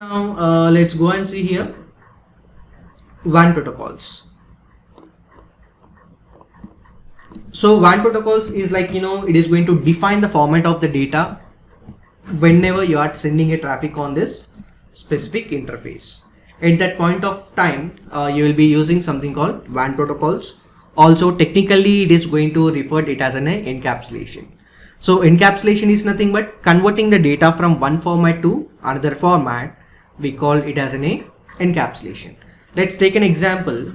Now let's go and see here WAN protocols. So WAN protocols is like, it is going to define the format of the data whenever you are sending a traffic on this specific interface. At that point of time, you will be using something called WAN protocols. Also, technically, it is going to refer it as an encapsulation. So encapsulation is nothing but converting the data from one format to another format. We call it as an encapsulation. Let's take an example.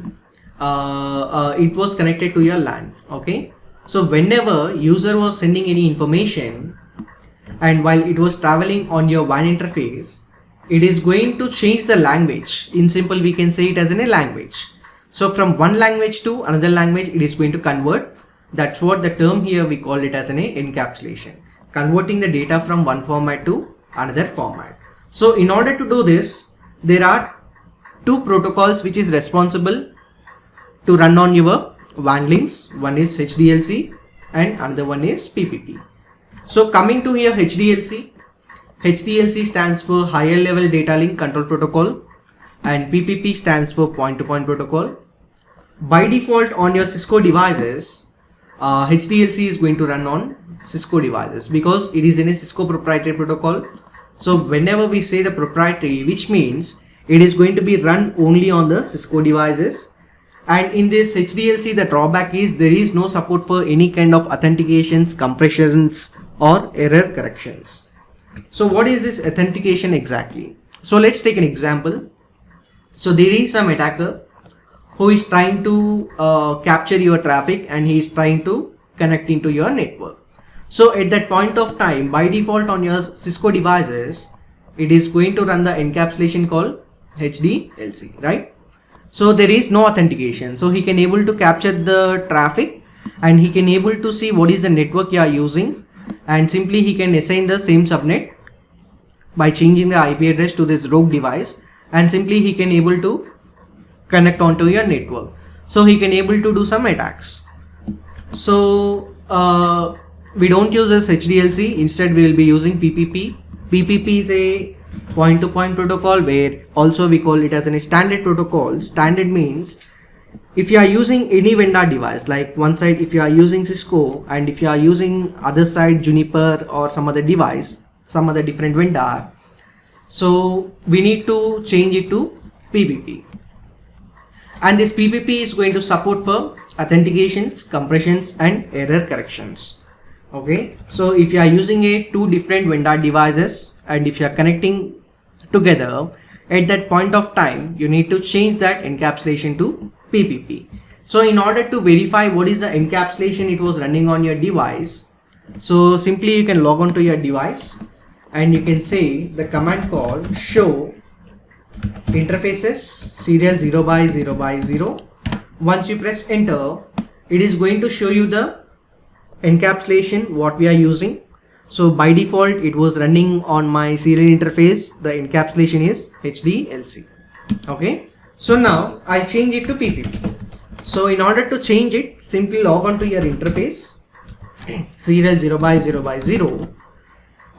It was connected to your LAN. Okay. So whenever user was sending any information, and while it was traveling on your WAN interface, it is going to change the language. In simple, we can say it as in a language. So from one language to another language, it is going to convert. That's what the term here, we call it as an encapsulation, converting the data from one format to another format. So in order to do this, there are two protocols which is responsible to run on your WAN links. One is HDLC and another one is PPP. So coming to here, HDLC stands for higher level data link control protocol, and PPP stands for point-to-point protocol. By default on your Cisco devices, HDLC is going to run on Cisco devices because it is in a Cisco proprietary protocol. So whenever we say the proprietary, which means it is going to be run only on the Cisco devices. And in this HDLC, the drawback is there is no support for any kind of authentications, compressions or error corrections. So what is this authentication exactly? So let's take an example. So there is some attacker who is trying to capture your traffic and he is trying to connect into your network. So at that point of time, by default on your Cisco devices, it is going to run the encapsulation called HDLC, right? So there is no authentication. So he can able to capture the traffic and he can able to see what is the network you are using, and simply he can assign the same subnet by changing the IP address to this rogue device, and simply he can able to connect onto your network. So he can able to do some attacks. So we don't use this HDLC, instead we will be using PPP. PPP is a point-to-point protocol where also we call it as a standard protocol. Standard means if you are using any vendor device, like one side if you are using Cisco and if you are using other side Juniper or some other device, some other different vendor, so we need to change it to PPP. And this PPP is going to support for authentications, compressions and error corrections. Okay, so if you are using two different vendor devices and if you are connecting together, at that point of time you need to change that encapsulation to PPP. So in order to verify what is the encapsulation it was running on your device, so simply you can log on to your device and you can say the command called show interfaces serial 0 by 0 by 0. Once you press enter, it is going to show you the encapsulation what we are using. So by default it was running on my serial interface. The encapsulation is HDLC. Okay, so now I'll change it to PPP. So in order to change it, simply log on to your interface serial 0 by 0 by 0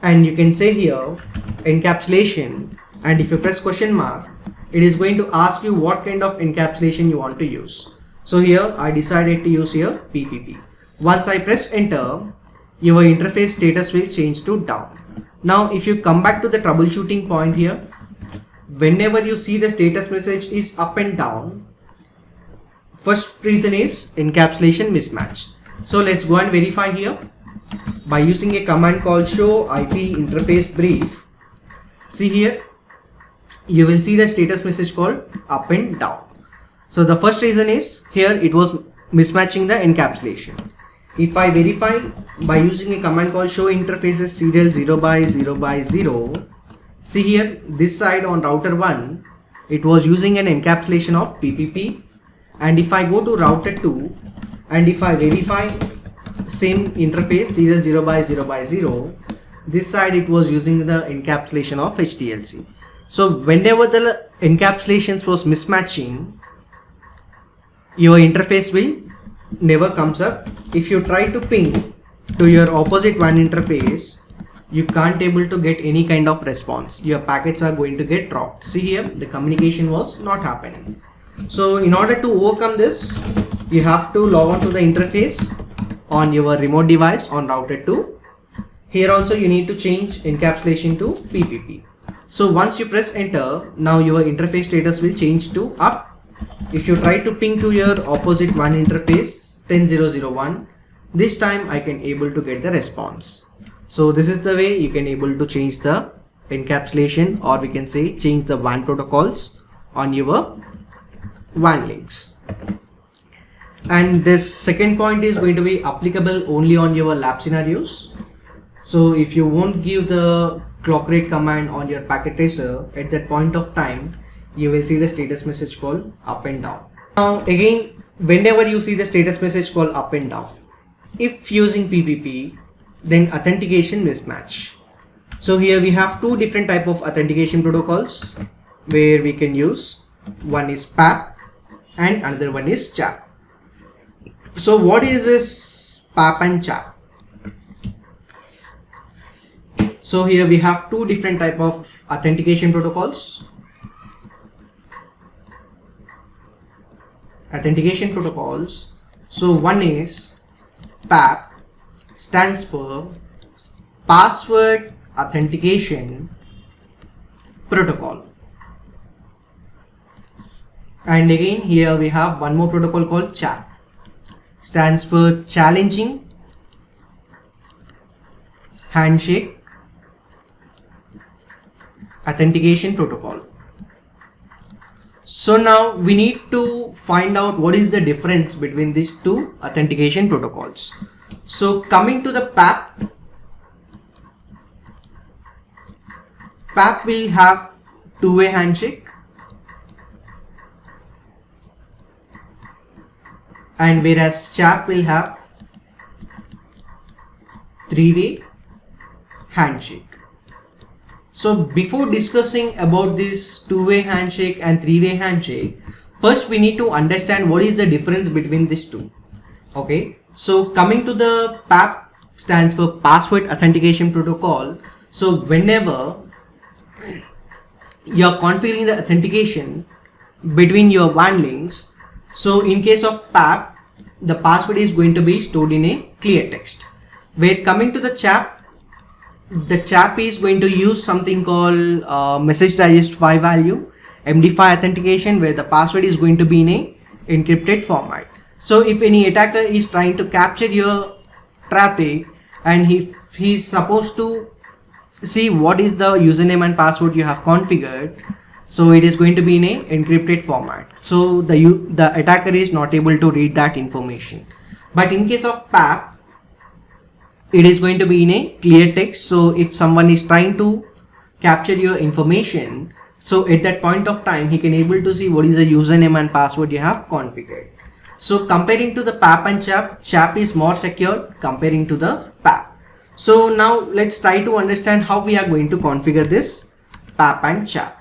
and you can say here encapsulation, and if you press question mark, it is going to ask you what kind of encapsulation you want to use. So here I decided to use here PPP. Once I press enter, your interface status will change to down. Now if you come back to the troubleshooting point here, whenever you see the status message is up and down, first reason is encapsulation mismatch. So let's go and verify here by using a command called show IP interface brief. See here, you will see the status message called up and down. So the first reason is here it was mismatching the encapsulation. If I verify by using a command called show interfaces serial 0 by 0 by 0, see here this side on router 1 it was using an encapsulation of PPP, and if I go to router 2 and if I verify same interface serial 0 by 0 by 0, this side it was using the encapsulation of HDLC. So whenever the encapsulations was mismatching, your interface will never comes up. If you try to ping to your opposite WAN interface, you can't able to get any kind of response. Your packets are going to get dropped. See here, the communication was not happening. So in order to overcome this, you have to log on to the interface on your remote device on router 2. Here also you need to change encapsulation to PPP. So once you press enter, now your interface status will change to up. If you try to ping to your opposite WAN interface 10.0.0.1, this time I can able to get the response. So this is the way you can able to change the encapsulation, or we can say change the WAN protocols on your WAN links. And this second point is going to be applicable only on your lab scenarios. So if you won't give the clock rate command on your packet tracer, at that point of time you will see the status message called up and down. Now again, whenever you see the status message called up and down, if using PPP, then authentication mismatch. So here we have two different type of authentication protocols where we can use. One is PAP and another one is CHAP. So what is this PAP and CHAP? So here we have two different type of authentication protocols. So one is PAP, stands for Password Authentication Protocol. And again here we have one more protocol called CHAP, stands for Challenging Handshake Authentication Protocol. So now we need to find out what is the difference between these two authentication protocols. So coming to the PAP will have two-way handshake, and whereas CHAP will have three-way handshake. So before discussing about this two-way handshake and three-way handshake, first we need to understand what is the difference between these two. Okay, so coming to the PAP, stands for Password Authentication Protocol. So whenever you are configuring the authentication between your WAN links, so in case of PAP, the password is going to be stored in a clear text. Where coming to the CHAP is going to use something called message digest file value, MD5 authentication, where the password is going to be in a encrypted format. So if any attacker is trying to capture your traffic and he's supposed to see what is the username and password you have configured, so it is going to be in a encrypted format. So the attacker is not able to read that information. But in case of PAP, it is going to be in a clear text. So if someone is trying to capture your information, so at that point of time he can able to see what is the username and password you have configured. So comparing to the PAP and CHAP, CHAP is more secure comparing to the PAP. So now let's try to understand how we are going to configure this PAP and CHAP.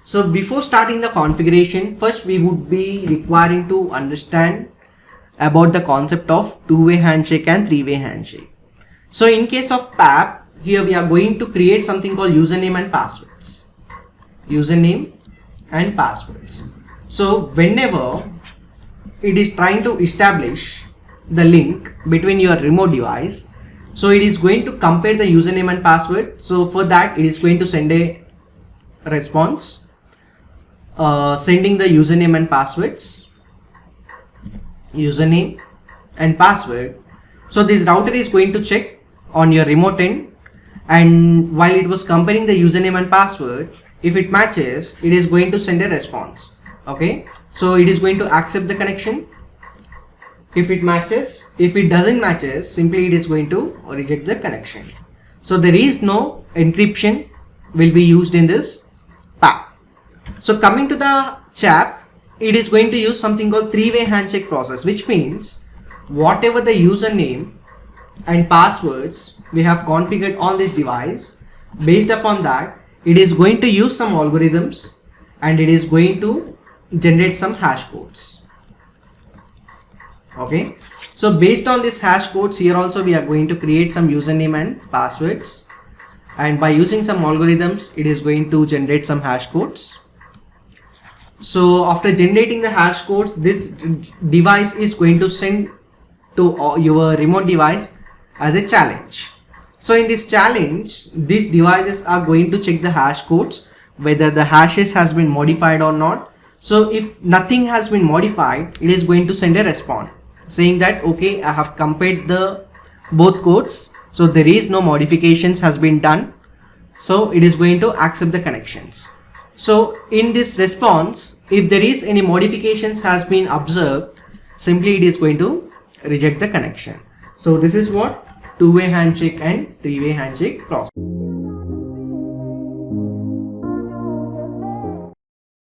So before starting the configuration, first we would be requiring to understand about the concept of two-way handshake and three-way handshake. So in case of PAP, here we are going to create something called username and passwords. Username and passwords. So whenever it is trying to establish the link between your remote device, so it is going to compare the username and password. So for that it is going to send a response sending the username and passwords, username and password. So this router is going to check on your remote end, and while it was comparing the username and password, if it matches, it is going to send a response. Okay, so it is going to accept the connection if it matches. If it doesn't matches, simply it is going to reject the connection. So there is no encryption will be used in this PAP. So coming to the CHAP, it is going to use something called three-way handshake process, which means whatever the username and passwords we have configured on this device, based upon that it is going to use some algorithms and it is going to generate some hash codes. Okay, so based on this hash codes, here also we are going to create some username and passwords. and by using some algorithms it is going to generate some hash codes. So after generating the hash codes, this device is going to send to your remote device as a challenge. So in this challenge, these devices are going to check the hash codes, whether the hashes has been modified or not. So if nothing has been modified, it is going to send a response saying that okay, I have compared the both codes, so there is no modifications has been done, so it is going to accept the connections. So in this response, if there is any modifications has been observed, simply it is going to reject the connection. So this is what two-way handshake and three-way handshake process.